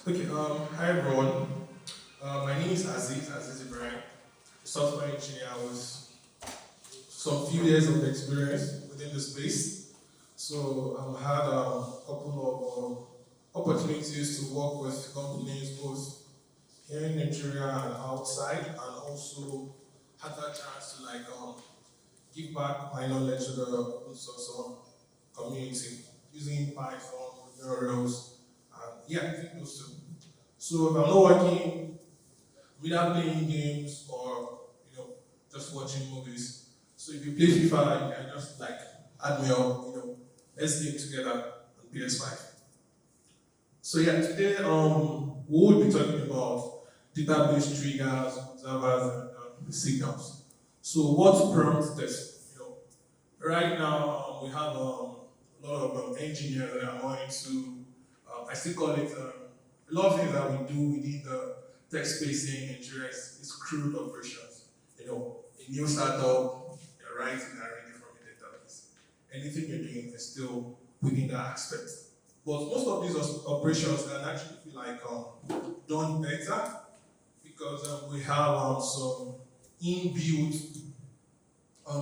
Okay, hi everyone. My name is Azeez Ibrahim, software engineer with some few years of experience within the space. So I've had a couple of opportunities to work with companies both here in Nigeria and outside, and also had that chance to give back my knowledge to the open source community using Python, tutorials, and yeah, I think those two. So if I'm not working, without playing games or just watching movies. So if you play FIFA, you can just add me up, let's game together on PS5. So yeah, today we will be talking about database triggers, observers, and signals. So what prompts this? Right now we have a lot of engineers that are more into, I still call it a lot of things that we do within the tech space here in Nigeria is crude operations. A new startup, you're writing and reading from a database. Anything you're doing is still within that aspect. But most of these operations can actually be done better because we have some inbuilt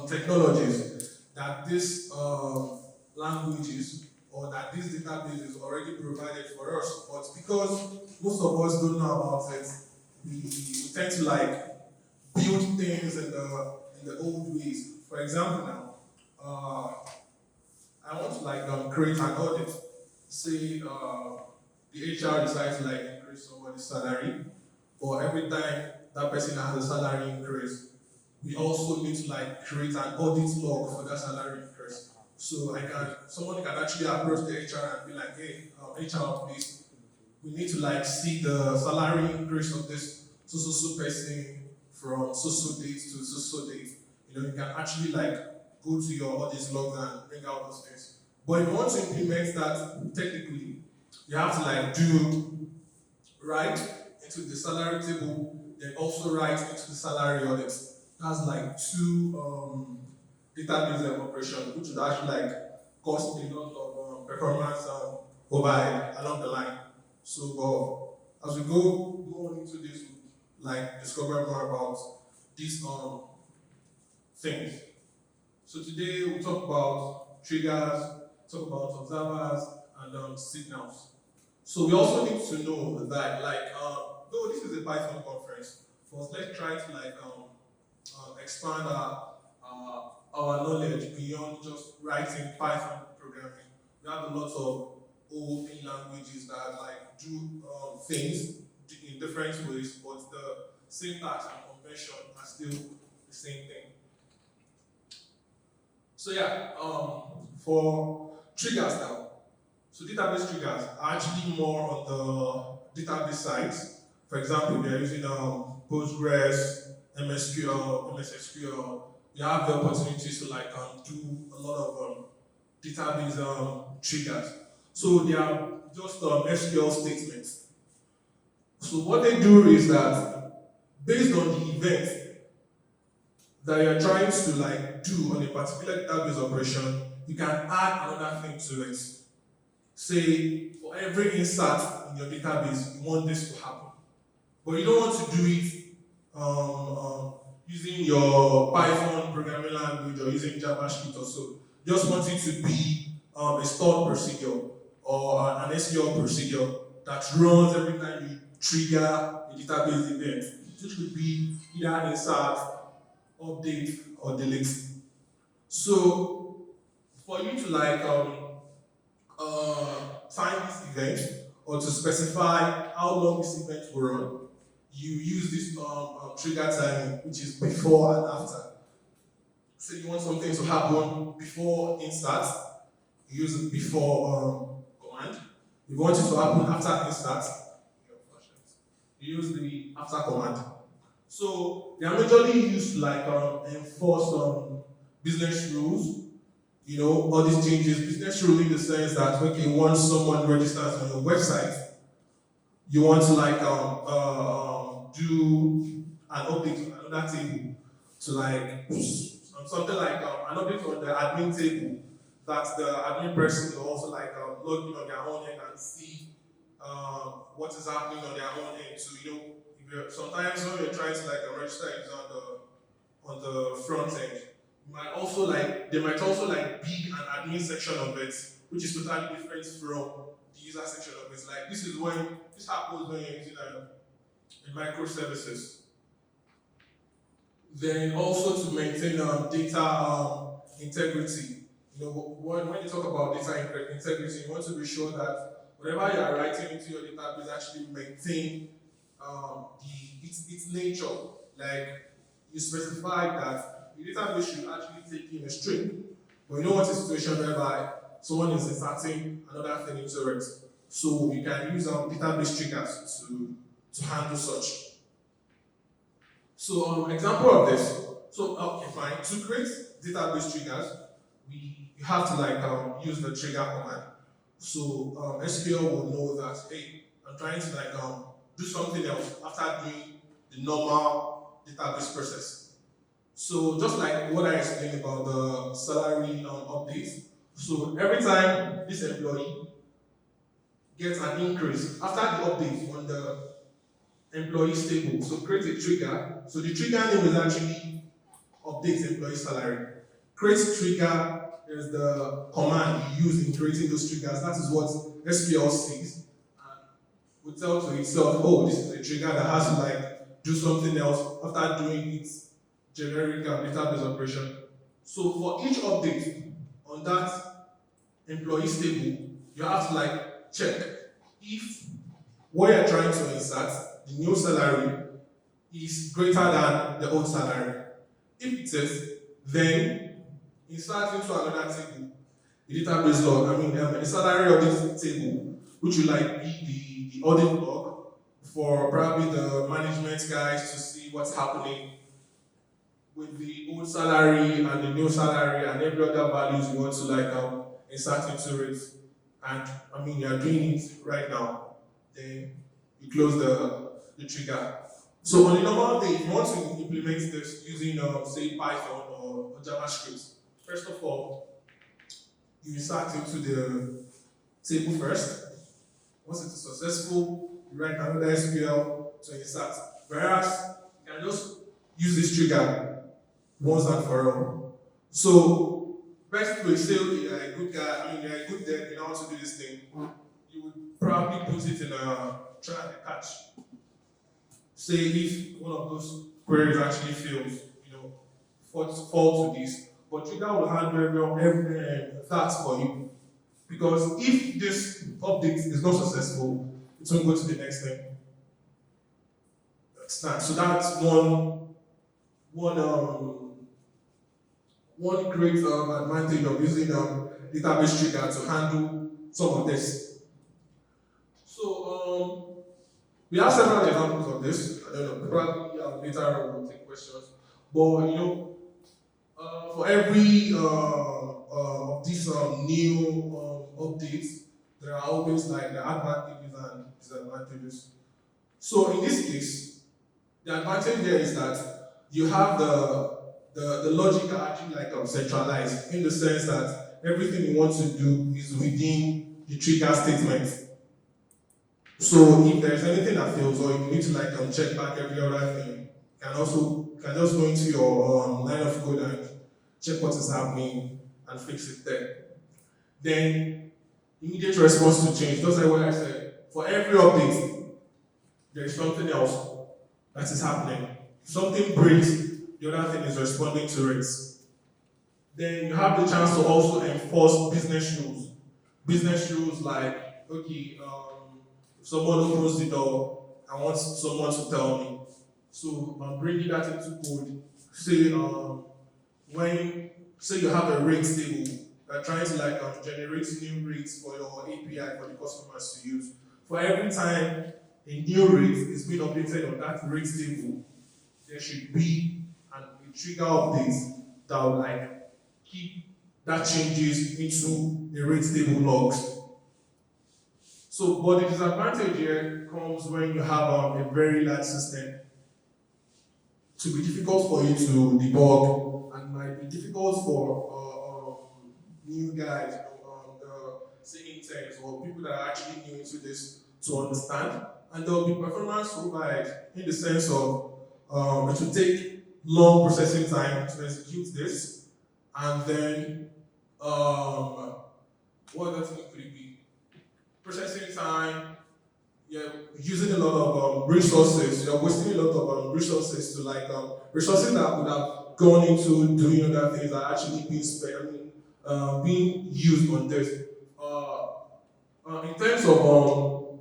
technologies that this languages or that this database is already provided for us. But because most of us don't know about it, we tend to build things in the old ways. For example, now I want to create an audit. Say the HR decides to increase somebody's salary, but every time that person has a salary increase, we also need to create an audit log for that salary increase. So someone can actually approach the HR and be like, hey, HR, please, we need to see the salary increase of this so person from so date to so date. You can actually go to your audit log and bring out those things. But if you want to implement that technically, you have to do write into the salary table, then also write into the salary audit. That's two database operation, which would actually cost a lot of performance overhead along the line. So, as we go on into this, discover more about these things. So today we'll talk about triggers, talk about observers, and signals. So we also need to know that, though this is a Python conference, first let's try to expand our knowledge beyond just writing Python programming. We have a lot of OOP languages that do things in different ways, but the syntax and convention are still the same thing. So yeah, for triggers now. So database triggers are actually more on the database sides. For example, we are using Postgres, MSQL, MSSQL. You have the opportunity to do a lot of database triggers. So they are just SQL statements. So what they do is that based on the event that you're trying to do on a particular database operation, you can add another thing to it. Say for every insert in your database, you want this to happen. But you don't want to do it using your Python programming language or using JavaScript or so. You just want it to be a stored procedure or an SQL procedure that runs every time you trigger a database event. This could be either insert, update, or delete. So for you to time this event or to specify how long this event will run, you use this trigger timing, which is before and after. So you want something to happen before insert, you use it before command. If you want it to happen after insert, you use the after command. So they are majorly used to enforce business rules. All these changes, business rule in the sense that okay, once someone registers on your website, you want to do an update on another table to something an update on the admin table that the admin person will also log in on their own end and see what is happening on their own end. So if sometimes when you're trying to register it on the front end, you might also there might also be an admin section of it, which is totally different from the user section of it. Like this happens when you're using a microservices. Then also to maintain data integrity. When you talk about data integrity, you want to be sure that whatever you are writing into your database actually maintain its nature. Like you specify that the database should actually take in a string, but you don't want a situation whereby someone is inserting another thing into it. So you can use database triggers to handle such. So example of this. So okay, fine. To create database triggers, you have to use the trigger command. So SQL will know that hey, I'm trying to do something else after doing the normal database process. So just like what I explained about the salary updates. So every time this employee gets an increase after the update on the employee's table, so create a trigger. So the trigger name is actually update employee salary. Create trigger is the command you use in creating those triggers. That is what SQL sees and will tell to itself, oh, this is a trigger that has to do something else after doing its generic database operation. So for each update on that employee's table, you have to check if what you're trying to insert, the new salary, is greater than the old salary. If it is, then insert into another table the database log. The salary of this table, which will be the audit log for probably the management guys to see what's happening with the old salary and the new salary and every other values you want to insert into it. And you are doing it right now. Then you close the trigger. So on a normal day, if you want to implement this using say Python or JavaScript, first of all, you insert into the table first. Once it is successful, you write another SQL to insert. Whereas you can just use this trigger once and for all. So first we say, okay, you're a good guy, you're a good dev, you know how to do this thing. You would probably put it in a try and catch. Say if one of those queries actually fails, fall to this. But trigger will handle every that for you. Because if this update is not successful, it won't go to the next thing. So that's one great advantage of using database trigger to handle some of this. So we have several examples of this. I don't know, probably later we'll take questions. But for every of these new updates, there are always the advantages and disadvantages. So in this case, the advantage there is that you have the logic are actually centralized in the sense that everything you want to do is within the trigger statement. So if there's anything that fails or you need to check back every other thing, you can just go into your line of code and check what is happening and fix it there. Then immediate response to change. Just like what I said, for every update, there is something else that is happening. If something breaks, the other thing is responding to it. Then you have the chance to also enforce business rules. Business rules like, okay, if someone opens the door, I want someone to tell me. So I'm bringing that into code. Say you have a rates table, you're trying to generate new rates for your API for the customers to use. For every time a new rate is being updated on that rates table, there should be a trigger update that will keep that changes into the rates table logs. So, but the disadvantage here comes when you have a very large system. It will be difficult for you to debug, and might be difficult for new guys, the interns or people that are actually new into this to understand, and there will be performance overhead in the sense of it will take long processing time to execute this, and then um, what other thing could it be? Processing time, yeah, using a lot of resources, you're wasting a lot of resources to like resources that would have gone into doing other things are actually being spent, being used on this. In terms of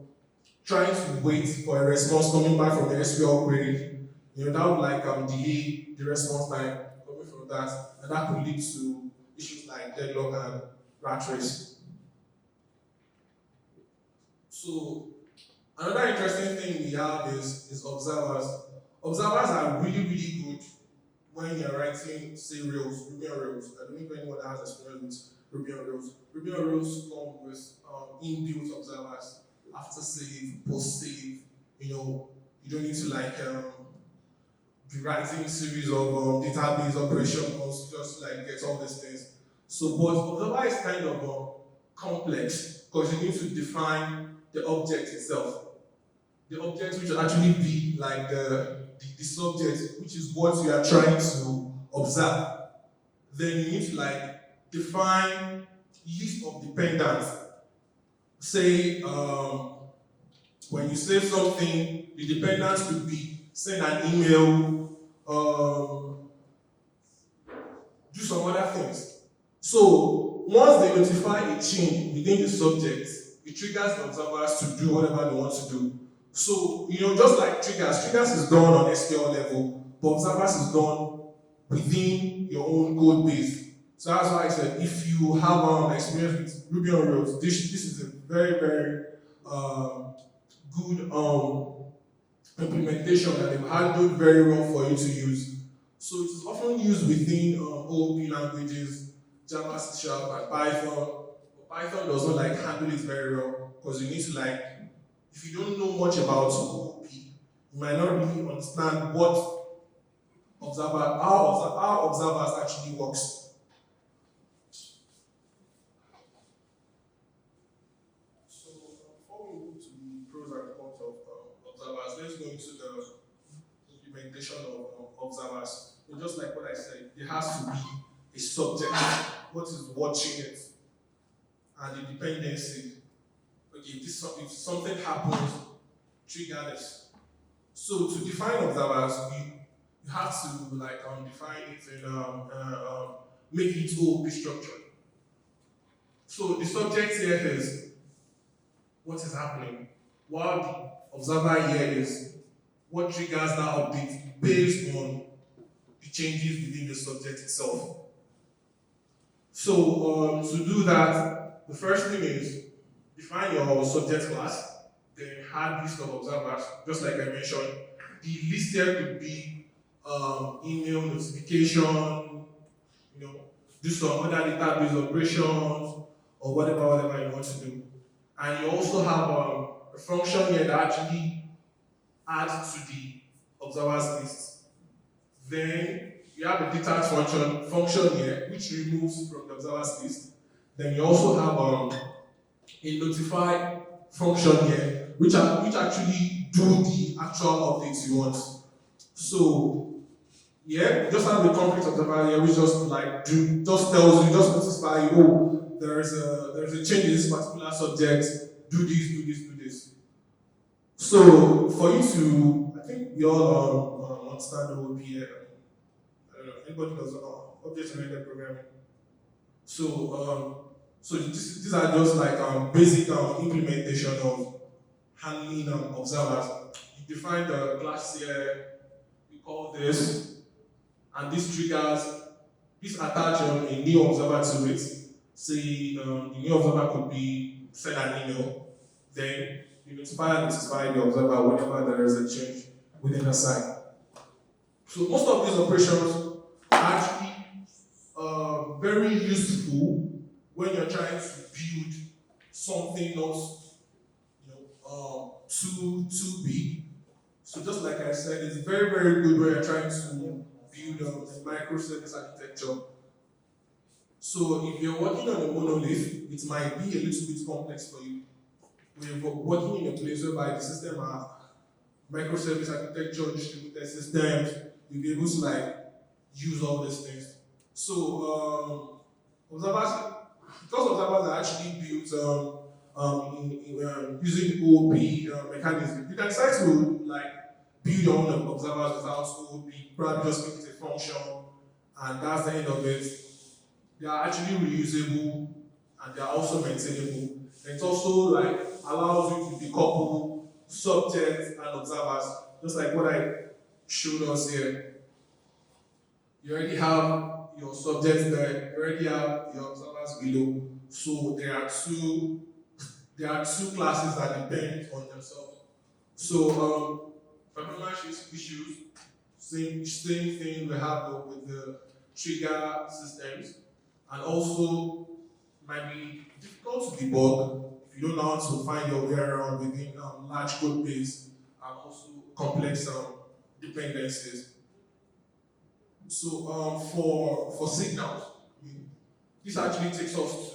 trying to wait for a response coming back from the SQL query, that would like delay the response time coming from that, and that could lead to issues like deadlock and rat race. So another interesting thing we have is observers. Observers are really, really good when you're writing, say, Rails, Ruby on Rails. I don't know if anyone has experience with Ruby on Rails. Ruby on Rails come with inbuilt observers, after save, post save. You don't need to like be writing a series of database operations just to like get all these things. So, but observer is kind of complex because you need to define the object itself. The object which will actually be like the subject, which is what you are trying to observe. Then you need to like define list of dependents. Say when you save something, the dependents could be send an email, do some other things. So once they notify a change within the subject, it triggers the observers to do whatever they want to do. So, just like triggers is done on SQL level, but observers is done within your own code base. So that's why I said if you have experience with Ruby on Rails, this is a very, very good implementation that they've handled very well for you to use. So it is often used within OOP languages, Java, C# and Python. But Python does not like handle it very well because you need to like, if you don't know much about OOP, you might not really understand how observers actually works. So before we move to the pros and cons of observers, let's go into the implementation of observers. So just like what I said, there has to be a subject, what is watching it, and the dependency. Okay, if something happens, trigger this. So to define observers, you have to like define it and make it OOP structured. So the subject here is what is happening, while the observer here is what triggers that update based on the changes within the subject itself. So to do that, the first thing is define your subject class, then add list of observers, just like I mentioned. The list here could be email notification, do some other database operations, or whatever you want to do. And you also have a function here that actually adds to the observers list. Then you have a detach function here, which removes from the observers list. Then you also have a notify function here, which actually do the actual updates you want. So yeah, just have the conflict observer here, which just tells you, just notify you, oh, there is a change in this particular subject, do this. So for you to, I think we all understand OOP here. I don't know, anybody does object-oriented programming. So these are just like basic implementation of handling observers. You define the class here, we call this, and this triggers, this attach a new observer to it. Say the new observer could be send an email, then you notify the observer whenever there is a change within the site. So most of these operations are actually very useful when you're trying to build something not too big. So just like I said, it's very, very good when you're trying to build a microservice architecture. So if you're working on a monolith, it might be a little bit complex for you. we're working in a place whereby the system are microservice architecture, distributed systems, you'll be able to like use all these things. So observers, because observers are actually built using OOP mechanism, you can decide to like build your own observers without OOP, probably just make it a function, and that's the end of it. They are actually reusable and they are also maintainable. And it also like allows you to decouple subjects and observers, just like what I showed us here. You already have your subjects there, you already have your observers below. So there are two classes that depend on themselves. So performance issues, same thing we have with the trigger systems, and also might be difficult to debug if you don't know how to find your way around within large code base and also complex dependencies. So for signals, this actually takes us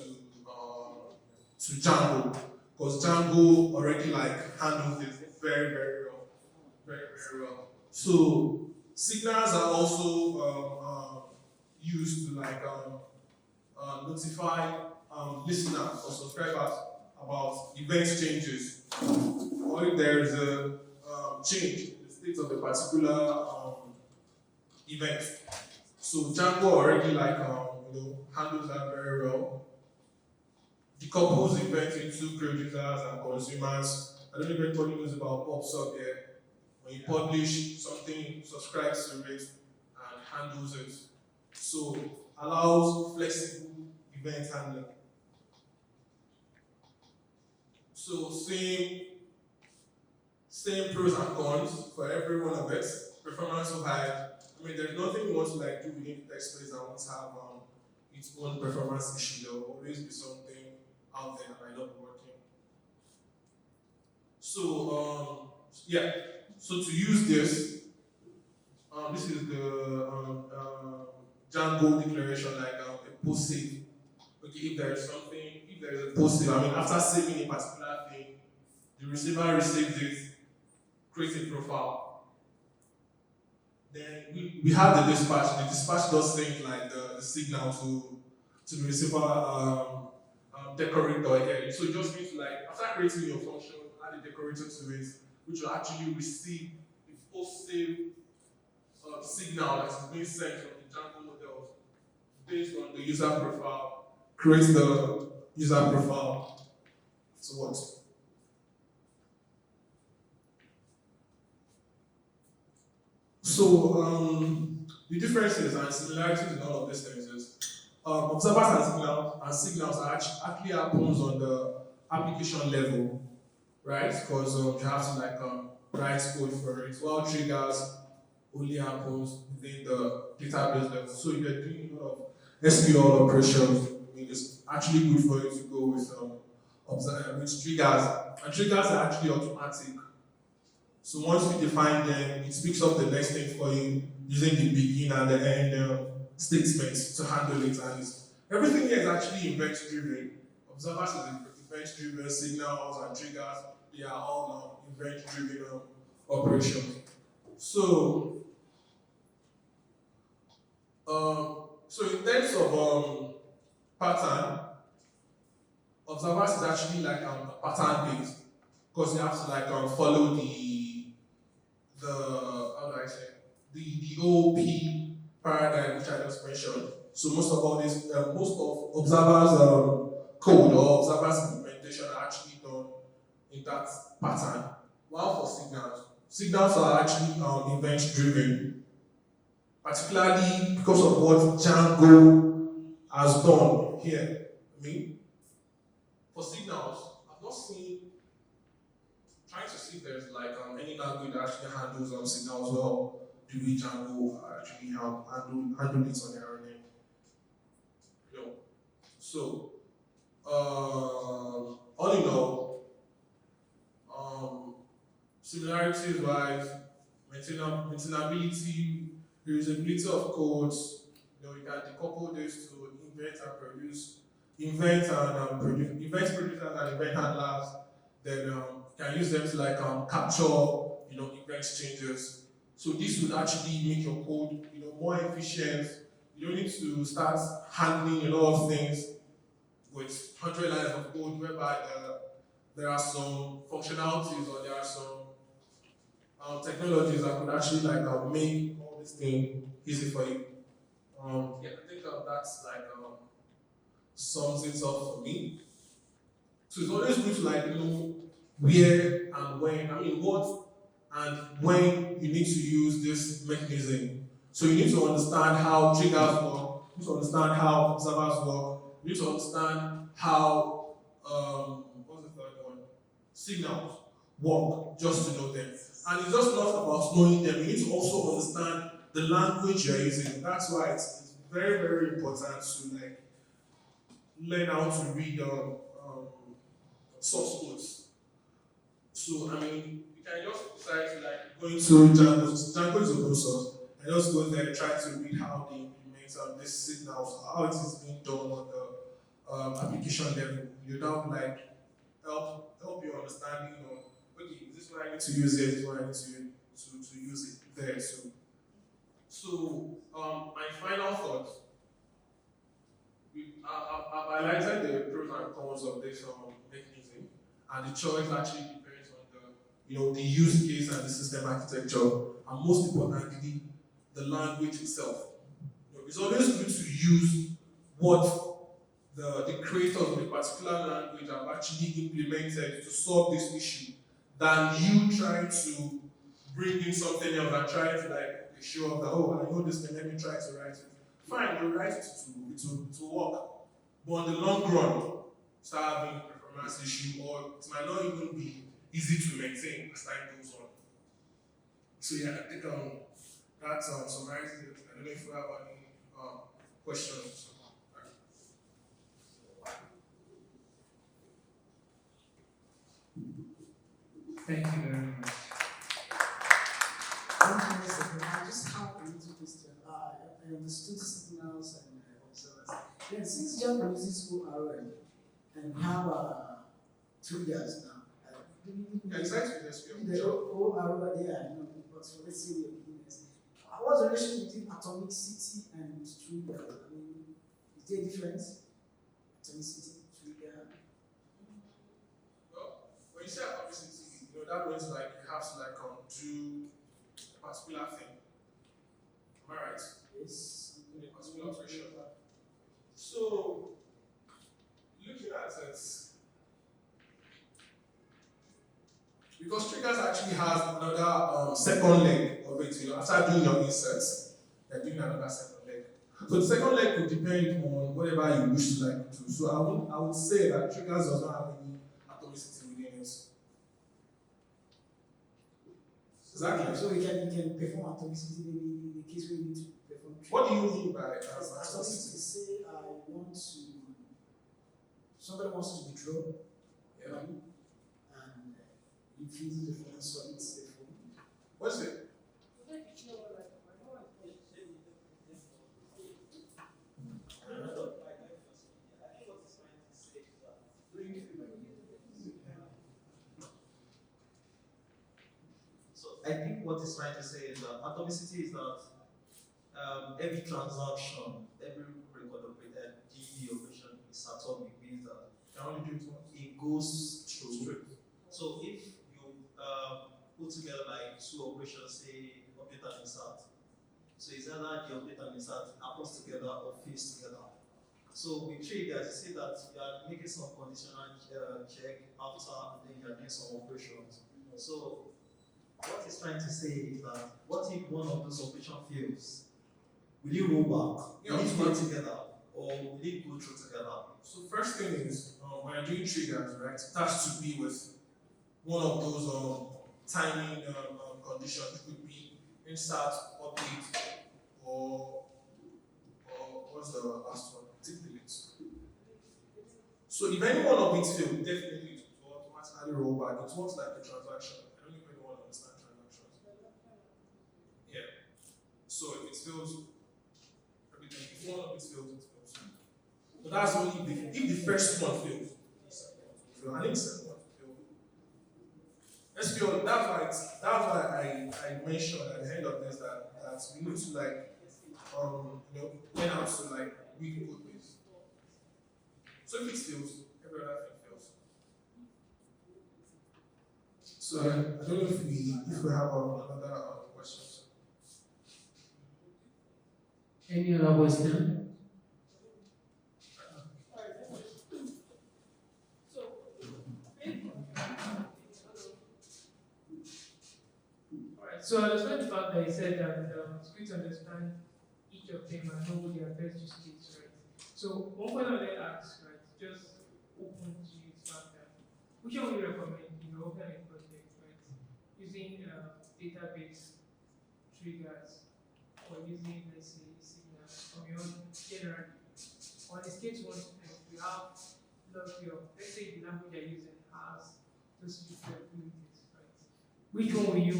to Django, because Django already like handles this very very well. So signals are also used to like notify listeners or subscribers about event changes, or if there is a change in the state of a particular event. So Django already like handles that very well. Decouples events into producers and consumers. I don't know if anybody knows about PubSub here. When you publish something, subscribes to it and handles it. So allows flexible event handling. So same pros and cons for every one of it. Performance wise, I mean, there's nothing you want to like do within the text space that won't have its own performance issue. There will always be something out there that might not be working. So yeah. So to use this, this is the Django declaration, like a post save. Okay, if there is a post save, I mean, after saving a particular thing, the receiver receives it, creates a profile. Then we have the dispatch. The dispatch does things like the signal to the receiver decorator again. So it just means like after creating your function, add a decorator to it, which will actually receive the post save signal that is being sent from the Django models based on the user profile. Create the user profile. So what? So the differences and similarities in all of these things is observers and signals are actually happens on the application level, right? Because you have to like write code for it. While triggers only happens within the database level. So if you're doing a lot of SQL operations, I mean, it's actually good for you to go with triggers. And triggers are actually automatic. So once you define them, it speaks up the next thing for you using the begin and the end statements to handle it. And everything here is actually event-driven. Observers is event-driven, signals and triggers, they are all event-driven operations. So in terms of pattern, observers is actually like pattern based, because you have to like follow the how do I say the OOP paradigm which I just mentioned. So most of observers code or observers implementation are actually done in that pattern. While for signals are actually event driven, particularly because of what Django has done here. I mean, for signals, I've not seen, trying to see if there's like any language that actually handles signals well, the way Django actually handle it on their own end. You know. So, all in all, similarities wise, maintainability, reusability of codes, you can decouple this to invent and produce, event producers and event handlers, then you can use them to like capture event changes. So this would actually make your code more efficient. You don't need to start handling a lot of things with 100 lines of code whereby there are some functionalities or there are some technologies that could actually like make all this thing easy for you. Yeah, I think that's like sums it up for me. So it's always good to like know where and when, I mean what and when you need to use this mechanism. So you need to understand how triggers work, you need to understand how observers work, you need to understand how what's the third one? Signals work, just to know them. And it's just not about knowing them, you need to also understand the language you're using. That's why it's very, very important to like learn how to read source codes. So I mean, you can just decide to like go into Django. Django is open source, and just go there and try to read how they implement these signals, how it is being done on the application level. You don't like help your understanding of okay, is this what I need to use here? Is this what I need to use it there? So my final thought. I've highlighted the pros and cons of this mechanism, and the choice actually depends on the use case and the system architecture, and most importantly, the language itself. It's always good to use what the creators of a particular language have actually implemented to solve this issue, than you trying to bring in something else and trying to like show off that I know this thing, let me try to write it. Fine, you write it to work. But on the long run, start having a performance issue, or it might not even be easy to maintain as time goes on. So yeah, I think that summarizes it. I don't know if you have any questions. Thank you very much. I just have a little question. I understood signals and observers. Then, since Django uses ORM and we have triggers now, Can you cite with this? the ORM, yeah, I know, but for let's say we are beginners. What's the relation between atomicity and trigger? I mean, is there a difference? Atomicity, trigger? Well, when you say atomicity, that means like you have to like do a particular thing. Am I right? Yes. In a particular operation. So, looking at it, because triggers actually has another second leg of it, after doing your inserts, you're doing another second leg. So the second leg would depend on whatever you wish to like do. So I would say that triggers does not have any atomicity within it. Exactly. So you can perform atomicity in the case where you need to perform. What do you mean by atomicity? Say somebody wants to withdraw money, and you fill the form, submit the form. What's it? So I think what it's trying to say is that atomicity is that every transaction, every record operated DB operation is atomic, means that it goes through. So if you put together like two operations, say update and insert, so it's either the update and insert happens together or face together. So with triggers, you see that you are making some conditional check after, and then you are doing some operations. So what it's trying to say is that what if one of those operations fails? Will it roll back? Will it go together? Or will it go through together? So first thing is, when you're doing triggers, right, it has to be with one of those timing conditions. It could be insert, update, or what's the last one? Tick delete. So if any one of it fails, definitely it will automatically roll back. It works like a transaction. I don't know if anyone understands transactions. Yeah. So if it fails, everything. If one of it fails, it fails. But that's only if the first one fails, the second one will fail, and if the second one fails, that's why I mentioned at the end of this that we need to like learn how to like read the code base. So if it fails, every other thing fails. So yeah, I don't know if we have another question. Any other question? Alright, so I understand the fact that you said that it's good to understand each of them and know their best use case, right? So one point I would like to ask, right, just open to you the fact that which one would you recommend in your organic project, right? Using database triggers or using, let's say, signals from your own generally. On the case one, we have lots of, let's say the language you're using has those capabilities, right? Which one will you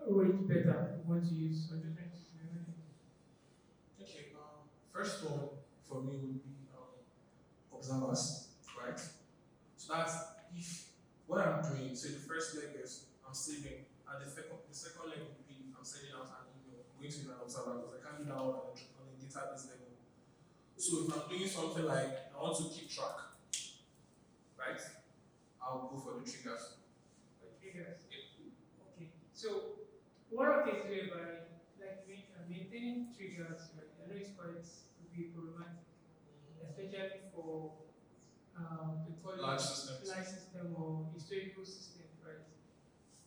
rate better if you want to use? So just trying to Okay, first one for me would be observers, right? So that's if what I'm doing, so the first leg is I'm saving, and the second leg would be I'm sending out an email, I'm going to an observer because I can't do that on a database level. So if I'm doing something like I want to keep track, right? I'll go for the triggers. triggers. Okay. So what are cases whereby like maintaining triggers, right? I know it's quite could be problematic, especially for the Large systems. large system or historical system, right?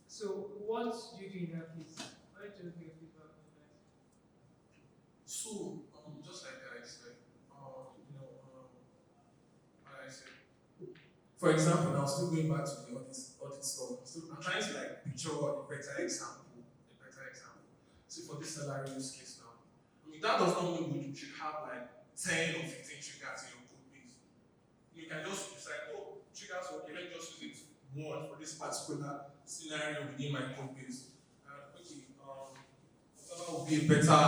So what do you do in that case? Why just get feedback on that? So just like I said, like I said, for example, now still going back to the audit stuff, I'm trying to like picture a better example. See for this salary use case now. I mean that does not mean we should have like 10 or 15 triggers in your code base. You can just decide, oh, triggers okay, let me just use it one for this particular scenario within my code base. Whatever would be a better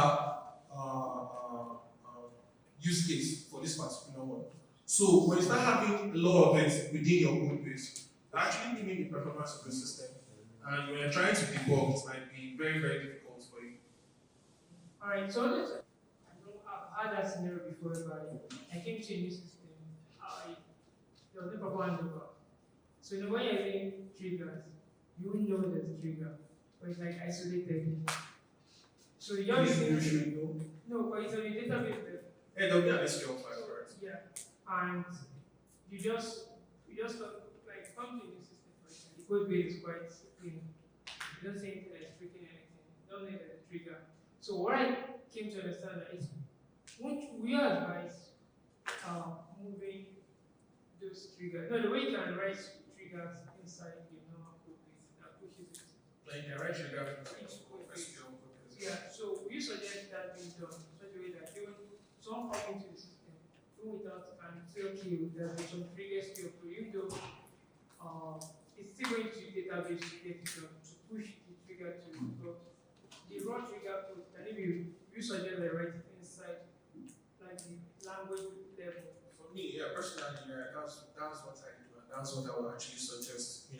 use case for this particular one. So when you start having a lot of it within your code base, you're actually limit the performance of the system. And when you're trying to debug, it might be very, very difficult for you. Alright, so let's I know I've had that scenario before, but I came to a new system. There was no proper handover. So when you're using triggers, you won't know there's a trigger, but it's like isolated. So you're You should know. no, but it's on a database level. Hey, there'll be an SQL file for it. Yeah, and you just like come to the system for it. The code base is quite clean. You don't see anything that's breaking anything. You don't need a trigger. So what I came to understand that is we advise moving those triggers. No, the way you can write triggers inside the normal code base that pushes it. Like the right trigger Each code base. SQL code base. Yeah, so we suggest that being done in such a way that even someone come into the system, even without and say, okay, there's some triggers here for you, though it's still going to database to get it done, to push the trigger to but the raw trigger code, can it be you suggest that write it inside like the language level? For me, yeah, personally, yeah, that's what I do, and that's what I would actually suggest.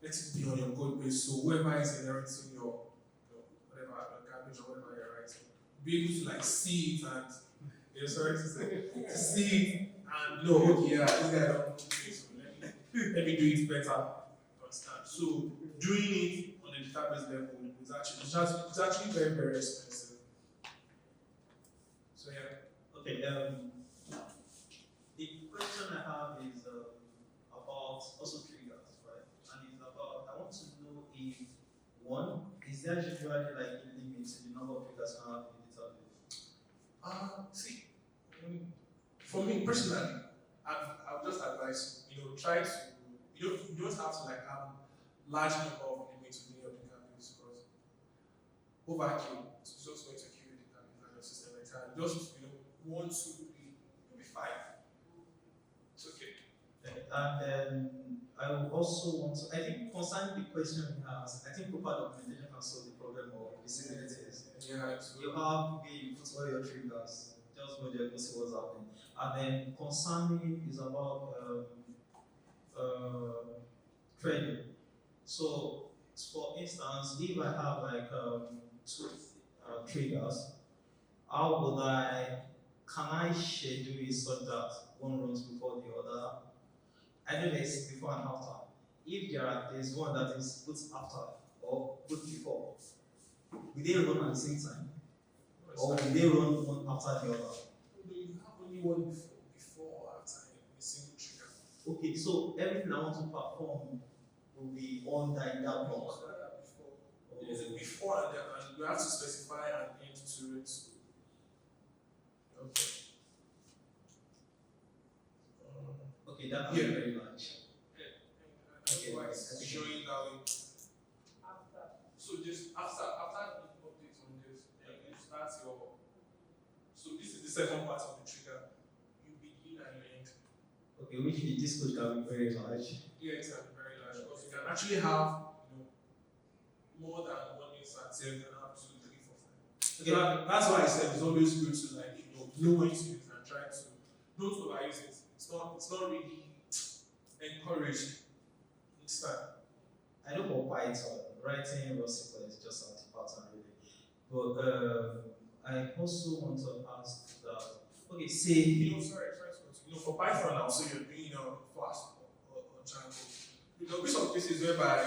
Let it be on your code base. So whoever is inheriting your whatever garbage or whatever you're writing, be able to like see it and sorry to say, to see it and know, okay, yeah, this guy don't do this, so let me do it better. Understand? So doing it on the database level is actually very, very expensive. So yeah. Okay, the question I have is about also triggers, right? And it's about, I want to know if, one, is there usually like a limit to the number of triggers you can have in the database? See, for me personally, I've just advise try to you don't have to like have large number of limits within your database because overkill is just going to kill your database and your system entirely. Just 1, 2, 3, maybe 5. It's okay. And then I would also want to, I think concerning the question he has, I think proper documentation can solve the problem of visibilities. Yeah, You have where you put all your triggers, just go there and see what's happening. And then concerning is about trading. So, for instance, if I have like two triggers, how would can I schedule it so that one runs before the other? I know there's before and after. If there's one that is put after or put before, will they run at the same time? Or will they run one after the other? You have only one before or after a single trigger. Okay, so everything I want to perform will be on that in that block. Is it before and then and you have to specify an end to it. Okay. Okay, that can be very large. Okay, why it's showing that way. So just after the update on this, then you start your. So this is the second part of the trigger. You begin and you end. Okay, which this code can be very large. Yeah, it can be very large because you can actually have more than one insert. So you can have 2, 3, 4, 5. Okay, that's why I said it's always good to know when to use it and try to don't overuse it. It's not really encouraged each time. I know for Python, writing raw SQL is just anti-pattern really. But I also want to ask that, okay, say... sorry, for Python now, so you're doing Flask or Django. There'll be some cases whereby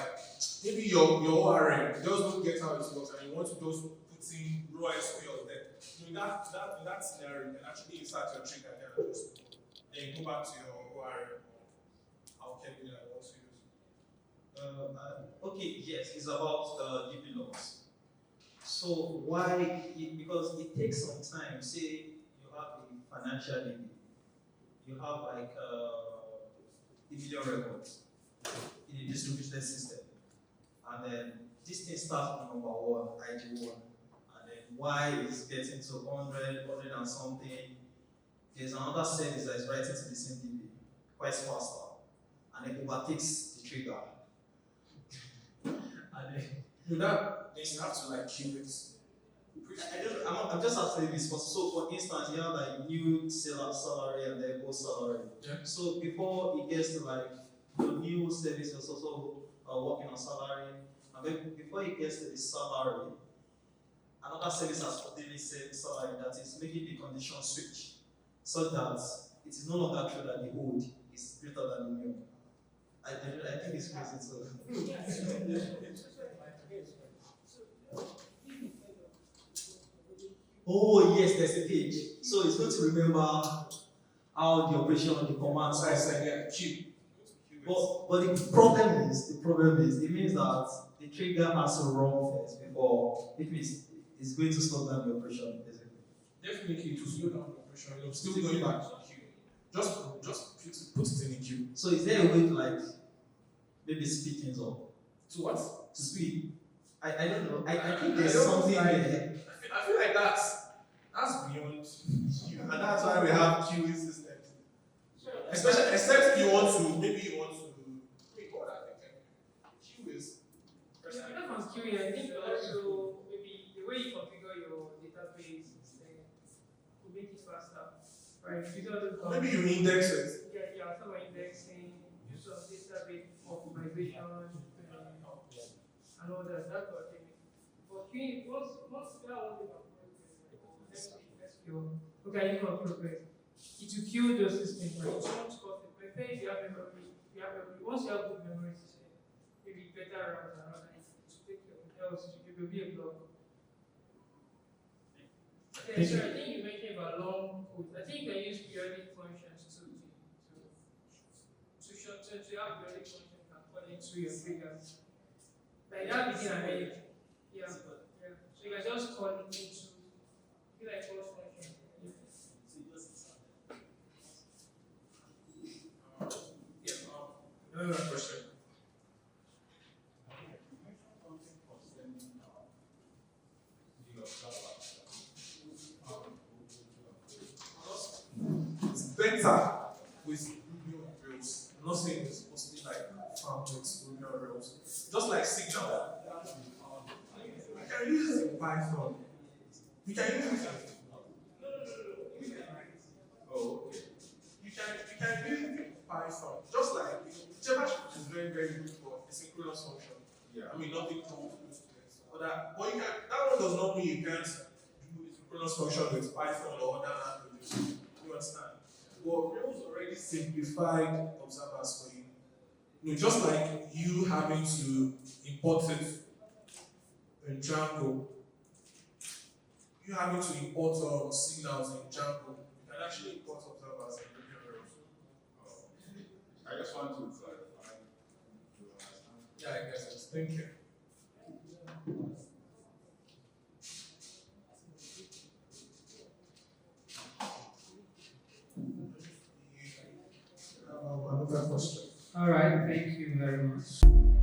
maybe your ORM just don't get how it works and you want to just put in raw SQL there. In that scenario, you can actually insert your trigger there and just then go back to your ORM or how Kevin wants to use. Okay, yes, it's about DB logs. So why? Because it takes some time. Say you have a financial DB, you have like a million records in a distributed system, and then this thing starts from number 1, ID1, and then Y is getting to 100, 100 and something. There's another service that is writing to the same DB quite faster, and it overtakes the trigger. And then You have to queue it. I'm just asking this. So, for instance, you have like new salary and then post salary. Yeah. So, before it gets to like the new service, is also working on salary, and then before it gets to the salary, another service has put in a salary that is making the condition switch, so that it is no longer true that the old is greater than the new. I think it's crazy too. Oh yes, there's a page. So it's going to remember how the operation on the command side. Yeah, queue. But the problem is, it means that the trigger has to run first before it means it's going to slow down the operation basically. Definitely it will slow down the operation. You're still going back to the queue. Just put it in the queue. So is there a way to maybe speed things up? To what? To speed. I don't know. I think there's something there. I feel like that's beyond queue, and that's why we have queuing systems. Especially, except you want to, maybe you want to. Wait, what are they? Queue is. Yeah, apart from queuing, I think also maybe the way you configure your database will make it faster, right? Maybe you index it. Yeah, some indexing, use some database optimization, and all that. That's what I think. For queuing, once that one okay, you can progress. It will kill those systems, right? It won't cause it. But if you have memory, once you have good memory system, maybe better RAM and other things to take care of, else it will be a block. Okay, so I think you mentioned about long code. I think you can use periodic functions to have periodic functions according to your triggers. Like that begin and end. Yeah. So you can just call it into like force function. Another question. It's better with Ruby on Rails. I'm not saying it's supposed to be like farm with Ruby on Rails. Just like Signal. You can use it in Python. You can use it in oh, okay. You can use it in Python. Python, just like JavaScript is very, very good for asynchronous function. Yeah. I mean, nothing comes close to it. But you can, that one does not mean you can't do asynchronous function with Python or other languages. You understand? But Rails already simplified observers for you. Just like you having to import it in Django, you having to import signals in Django, you can actually import observers in Rails. I just want to clarify. Do you understand? Yeah, I guess it's. Thank you. Another question. All right, thank you very much.